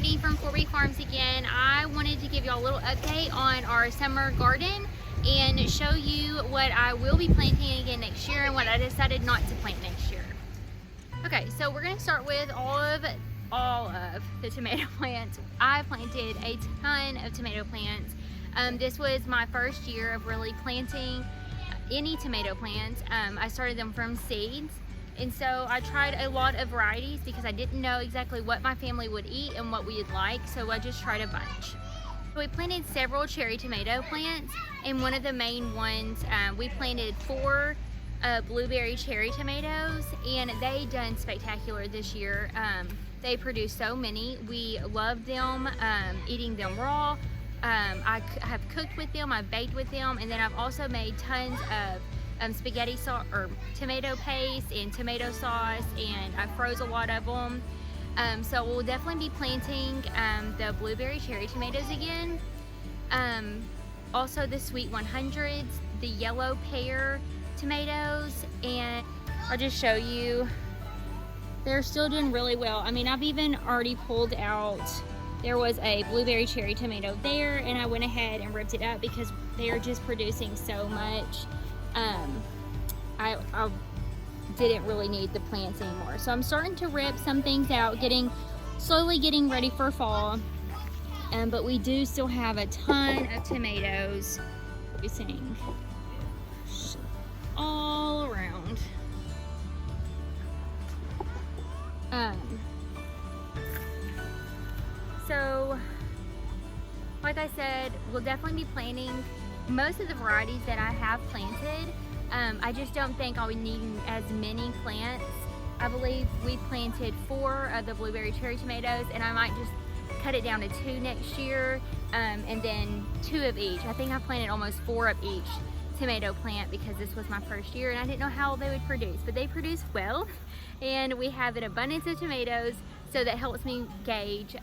Courtney from Corby Farms again. I wanted to give y'all a little update on our summer garden and show you what I will be planting again next year and what I decided not to plant next year. Okay, so we're going to start with all of the tomato plants. I planted a ton of tomato plants. This was my first year of really planting any tomato plants. I started them from seeds. And so I tried a lot of varieties because I didn't know exactly what my family would eat and what we would like, so I just tried a bunch. We planted several cherry tomato plants, and one of the main ones, we planted 4 blueberry cherry tomatoes, and they done spectacular this year. They produced so many. We loved them, eating them raw. I have cooked with them, I've baked with them, and then I've also made tons of spaghetti sauce or tomato paste and tomato sauce, and I froze a lot of them. So we'll definitely be planting the blueberry cherry tomatoes again. Also the sweet 100s, the yellow pear tomatoes, and I'll just show you, they're still doing really well. I mean, I've even already pulled out, there was a blueberry cherry tomato there, and I went ahead and ripped it up because they are just producing so much. I didn't really need the plants anymore. So I'm starting to rip some things out, slowly getting ready for fall. But we do still have a ton of tomatoes producing all around. So like I said, we'll definitely be planting most of the varieties that I have planted. I just don't think I'll be needing as many plants. I believe we planted 4 of the blueberry cherry tomatoes, and I might just cut it down to 2 next year, and then 2 of each. I think I planted almost 4 of each tomato plant because this was my first year and I didn't know how they would produce, but they produce well, and we have an abundance of tomatoes, so that helps me gauge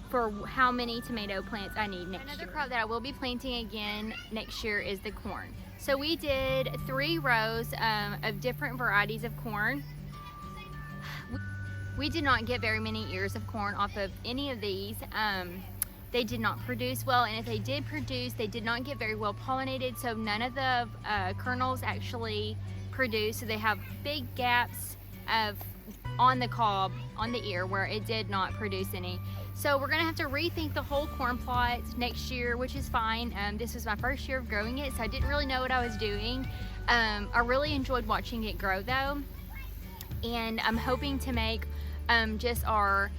for how many tomato plants I need next year. Another crop that I will be planting again next year is the corn. So we did 3 rows of different varieties of corn. We did not get very many ears of corn off of any of these. They did not produce well, and if they did produce, they did not get very well pollinated, so none of the kernels actually produced. So they have big gaps on the cob, on the ear, where it did not produce any. So we're gonna have to rethink the whole corn plot next year, which is fine. This was my first year of growing it, so I didn't really know what I was doing. I really enjoyed watching it grow though, and I'm hoping to make just our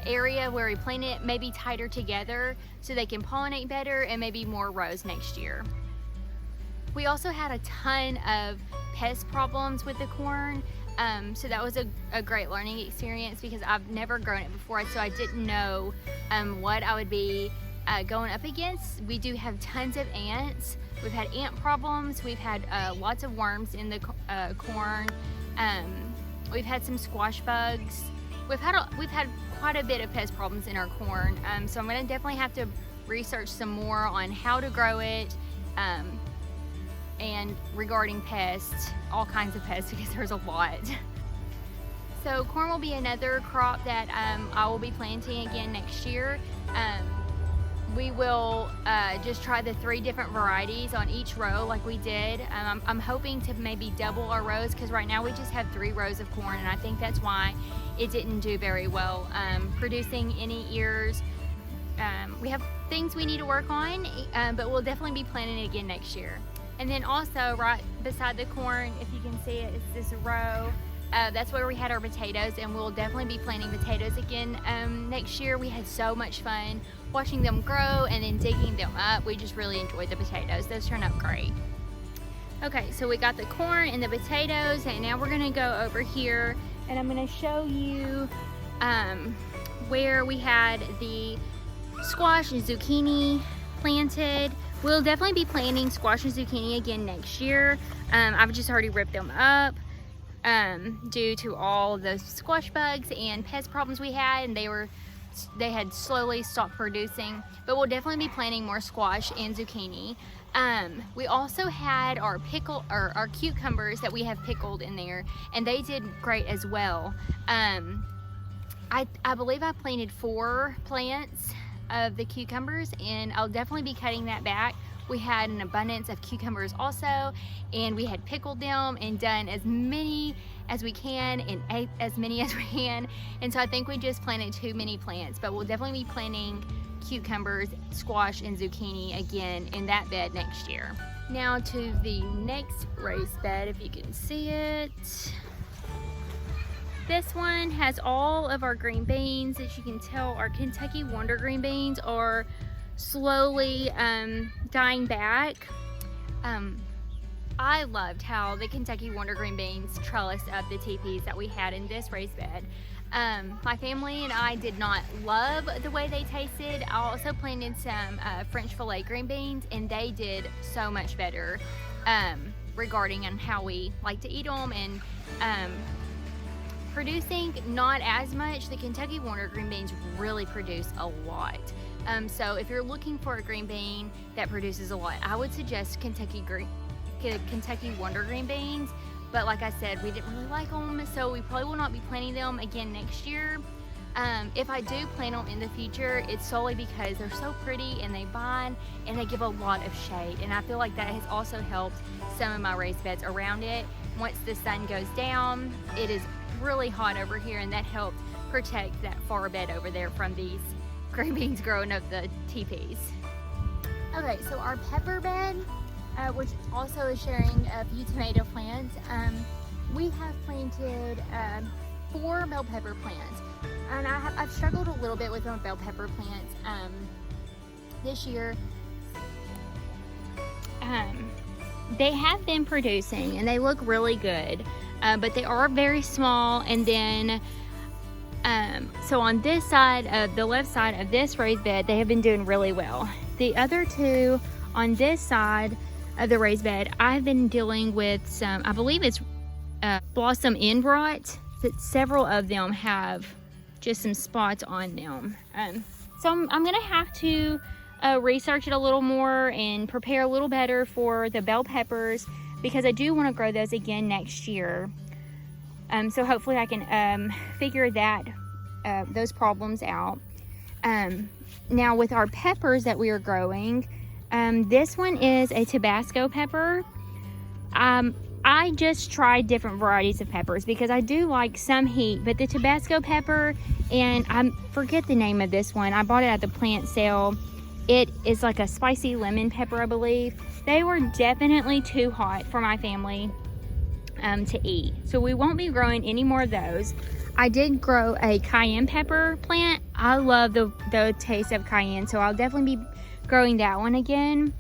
area where we plant it maybe tighter together so they can pollinate better, and maybe more rows next year. We also had a ton of pest problems with the corn. So that was a great learning experience because I've never grown it before, so I didn't know what I would be going up against. We do have tons of ants. We've had ant problems. We've had lots of worms in the corn. We've had some squash bugs. We've had quite a bit of pest problems in our corn. So I'm gonna definitely have to research some more on how to grow it. And regarding pests, all kinds of pests, because there's a lot. So corn will be another crop that I will be planting again next year. We will just try the 3 different varieties on each row like we did. I'm hoping to maybe double our rows, because right now we just have 3 rows of corn, and I think that's why it didn't do very well producing any ears. We have things we need to work on, but we'll definitely be planting it again next year. And then also right beside the corn, if you can see it, it's this row. That's where we had our potatoes, and we'll definitely be planting potatoes again next year. We had so much fun watching them grow and then digging them up. We just really enjoyed the potatoes. Those turned out great. Okay, so we got the corn and the potatoes, and now we're gonna go over here and I'm gonna show you where we had the squash and zucchini planted. We'll definitely be planting squash and zucchini again next year. I've just already ripped them up due to all the squash bugs and pest problems we had, and they had slowly stopped producing. But we'll definitely be planting more squash and zucchini. We also had our cucumbers that we have pickled in there, and they did great as well. I believe I planted 4 plants of the cucumbers, and I'll definitely be cutting that back. We had an abundance of cucumbers also, and we had pickled them and done as many as we can and ate as many as we can. And so I think we just planted too many plants, but we'll definitely be planting cucumbers, squash, and zucchini again in that bed next year. Now to the next raised bed, if you can see it. This one has all of our green beans. As you can tell, our Kentucky Wonder green beans are slowly dying back. I loved how the Kentucky Wonder green beans trellised up the teepees that we had in this raised bed. My family and I did not love the way they tasted. I also planted some French filet green beans, and they did so much better regarding on how we like to eat them, and producing not as much. The Kentucky Wonder green beans really produce a lot. So if you're looking for a green bean that produces a lot, I would suggest Kentucky Wonder green beans. But like I said, we didn't really like them, so we probably will not be planting them again next year. If I do plant them in the future, it's solely because they're so pretty and they bind and they give a lot of shade. And I feel like that has also helped some of my raised beds around it. Once the sun goes down, it is really hot over here, and that helped protect that far bed over there from these green beans growing up the teepees. Okay, so our pepper bed, which also is sharing a few tomato plants, we have planted 4 bell pepper plants, and I've struggled a little bit with my bell pepper plants this year. They have been producing and they look really good, but they are very small. And then so on this side of the left side of this raised bed, they have been doing really well. The other 2 on this side of the raised bed, I've been dealing with some, I believe it's blossom end rot, that several of them have just some spots on them. So I'm gonna have to research it a little more and prepare a little better for the bell peppers, because I do want to grow those again next year. So hopefully I can figure that those problems out. Now with our peppers that we are growing, this one is a Tabasco pepper. I just tried different varieties of peppers because I do like some heat, but the Tabasco pepper, and I forget the name of this one, I bought it at the plant sale. It is like a spicy lemon pepper, I believe. They were definitely too hot for my family to eat. So we won't be growing any more of those. I did grow a cayenne pepper plant. I love the taste of cayenne, so I'll definitely be growing that one again.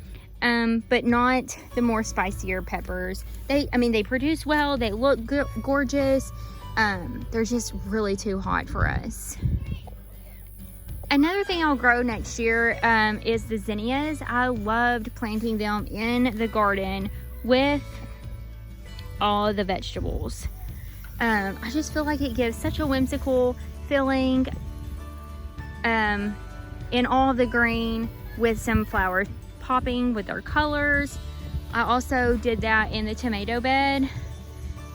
But not the more spicier peppers. They produce well, they look gorgeous. They're just really too hot for us. Another thing I'll grow next year is the zinnias. I loved planting them in the garden with all the vegetables. I just feel like it gives such a whimsical feeling in all the green with some flowers popping with our colors. I also did that in the tomato bed.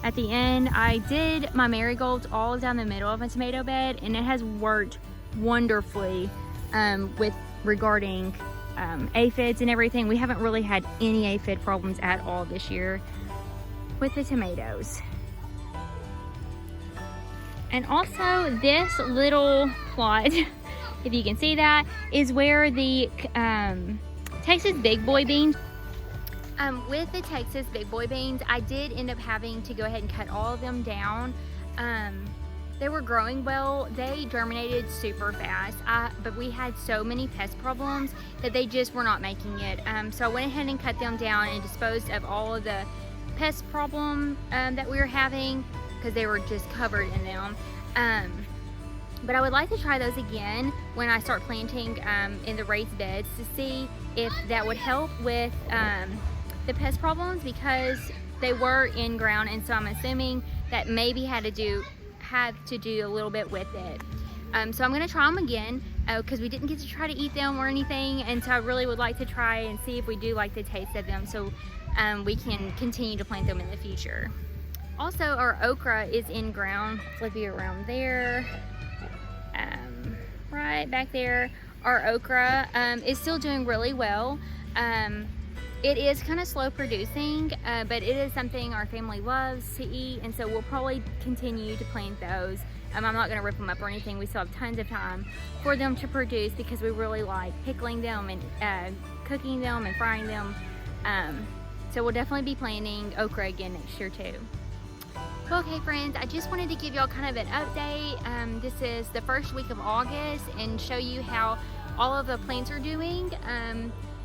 At the end, I did my marigolds all down the middle of a tomato bed, and it has worked wonderfully with regarding aphids and everything. We haven't really had any aphid problems at all this year with the tomatoes. And also this little plot, if you can see that, is where the Texas big boy beans. With the Texas big boy beans, I did end up having to go ahead and cut all of them down. They were growing well. They germinated super fast, but we had so many pest problems that they just were not making it. So I went ahead and cut them down and disposed of all of the pest problem that we were having, because they were just covered in them. But I would like to try those again when I start planting in the raised beds to see if that would help with the pest problems, because they were in ground, and so I'm assuming that maybe had to do a little bit with it. So I'm gonna try them again because we didn't get to try to eat them or anything, and so I really would like to try and see if we do like the taste of them, so we can continue to plant them in the future. Also, our okra is in ground. Flip you around there. got back there, our okra, is still doing really well. It is kind of slow producing, but it is something our family loves to eat, and so we'll probably continue to plant those. I'm not going to rip them up or anything. We still have tons of time for them to produce because we really like pickling them and cooking them and frying them. So we'll definitely be planting okra again next year too. Well, okay friends, I just wanted to give y'all kind of an update. This is the first week of August and show you how all of the plants are doing.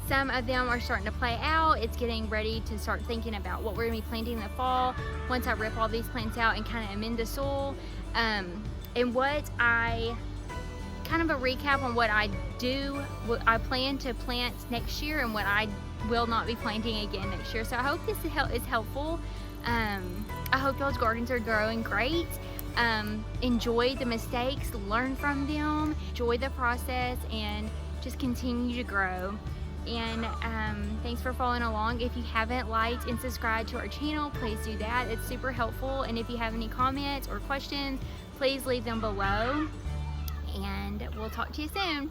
Some of them are starting to play out. It's getting ready to start thinking about what we're gonna be planting in the fall once I rip all these plants out and kind of amend the soil. And what I, kind of a recap on what I do, what I plan to plant next year and what I will not be planting again next year. So I hope this is helpful. I hope y'all's gardens are growing great. Enjoy the mistakes, learn from them, enjoy the process, and just continue to grow. And thanks for following along. If you haven't liked and subscribed to our channel, please do that. It's super helpful. And if you have any comments or questions, please leave them below. And we'll talk to you soon.